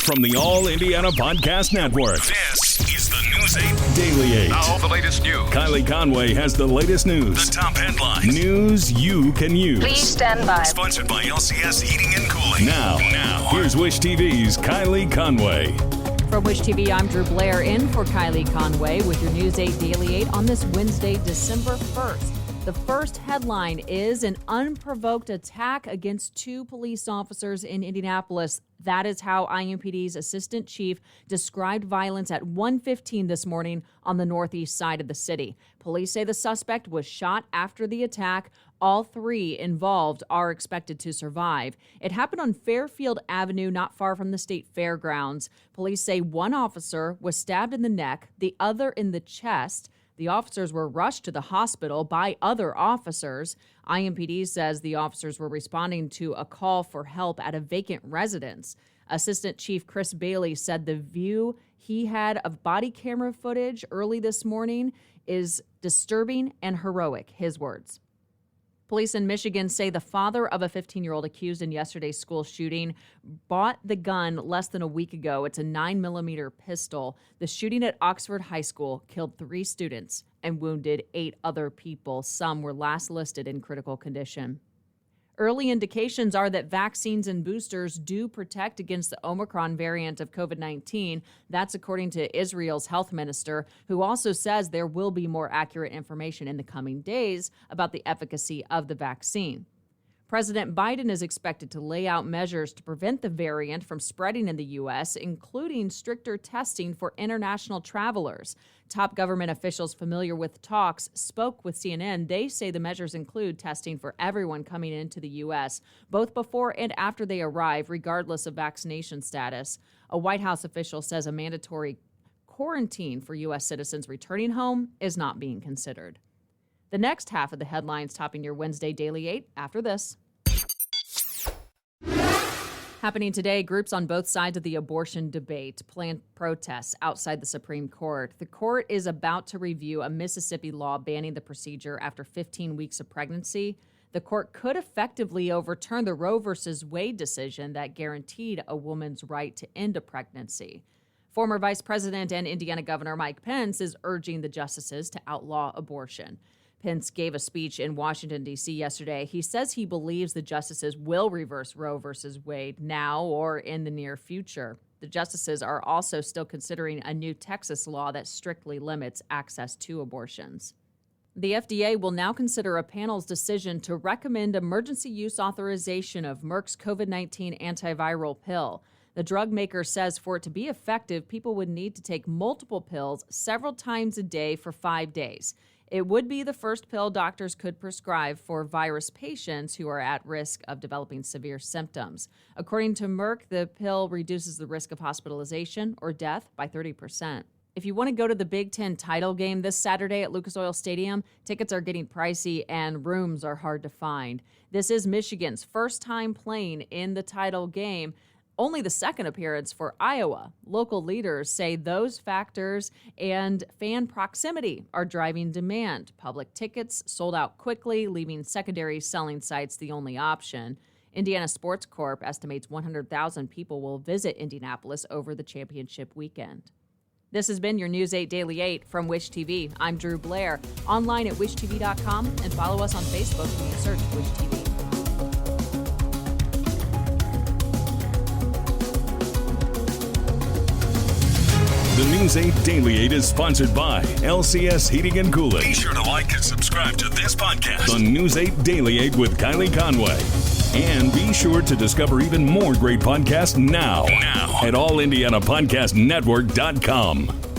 From the All Indiana Podcast Network, this is the News 8 Daily 8. Now, the latest news. Kylie Conway has the latest news. The top headlines. News you can use. Please stand by. Sponsored by LCS Heating and Cooling. Now, here's Wish TV's Kylie Conway. From Wish TV, I'm Drew Blair in for Kylie Conway with your News 8 Daily 8 on this Wednesday, December 1st. The first headline is an unprovoked attack against two police officers in Indianapolis. That is how IMPD's assistant chief described violence at 1:15 this morning on the northeast side of the city. Police say the suspect was shot after the attack. All three involved are expected to survive. It happened on Fairfield Avenue, not far from the state fairgrounds. Police say one officer was stabbed in the neck, the other in the chest. The officers were rushed to the hospital by other officers. IMPD says the officers were responding to a call for help at a vacant residence. Assistant Chief Chris Bailey said the view he had of body camera footage early this morning is disturbing and heroic, his words. Police in Michigan say the father of a 15-year-old accused in yesterday's school shooting bought the gun less than a week ago. It's a 9mm pistol. The shooting at Oxford High School killed 3 students and wounded 8 other people. Some were last listed in critical condition. Early indications are that vaccines and boosters do protect against the Omicron variant of COVID-19. That's according to Israel's health minister, who also says there will be more accurate information in the coming days about the efficacy of the vaccine. President Biden is expected to lay out measures to prevent the variant from spreading in the U.S., including stricter testing for international travelers. Top government officials familiar with talks spoke with CNN. They say the measures include testing for everyone coming into the U.S., both before and after they arrive, regardless of vaccination status. A White House official says a mandatory quarantine for U.S. citizens returning home is not being considered. The next half of the headlines topping your Wednesday Daily 8 after this. Happening today, groups on both sides of the abortion debate plan protests outside the Supreme Court. The court is about to review a Mississippi law banning the procedure after 15 weeks of pregnancy. The court could effectively overturn the Roe v. Wade decision that guaranteed a woman's right to end a pregnancy. Former Vice President and Indiana Governor Mike Pence is urging the justices to outlaw abortion. Pence gave a speech in Washington, D.C. yesterday. He says he believes the justices will reverse Roe v. Wade now or in the near future. The justices are also still considering a new Texas law that strictly limits access to abortions. The FDA will now consider a panel's decision to recommend emergency use authorization of Merck's COVID-19 antiviral pill. The drug maker says for it to be effective, people would need to take multiple pills several times a day for 5 days. It would be the first pill doctors could prescribe for virus patients who are at risk of developing severe symptoms. According to Merck, the pill reduces the risk of hospitalization or death by 30%. If you want to go to the Big Ten title game this Saturday at Lucas Oil Stadium, tickets are getting pricey and rooms are hard to find. This is Michigan's first time playing in the title game. Only the second appearance for Iowa. Local leaders say those factors and fan proximity are driving demand. Public tickets sold out quickly, leaving secondary selling sites the only option. Indiana Sports Corp estimates 100,000 people will visit Indianapolis over the championship weekend. This has been your News 8 Daily 8 from Wish TV. I'm Drew Blair. Online at wishtv.com and follow us on Facebook when you search Wish TV. The News 8 Daily 8 is sponsored by LCS Heating and Cooling. Be sure to like and subscribe to this podcast, The News 8 Daily 8 with Kylie Conway. And be sure to discover even more great podcasts now at allindianapodcastnetwork.com.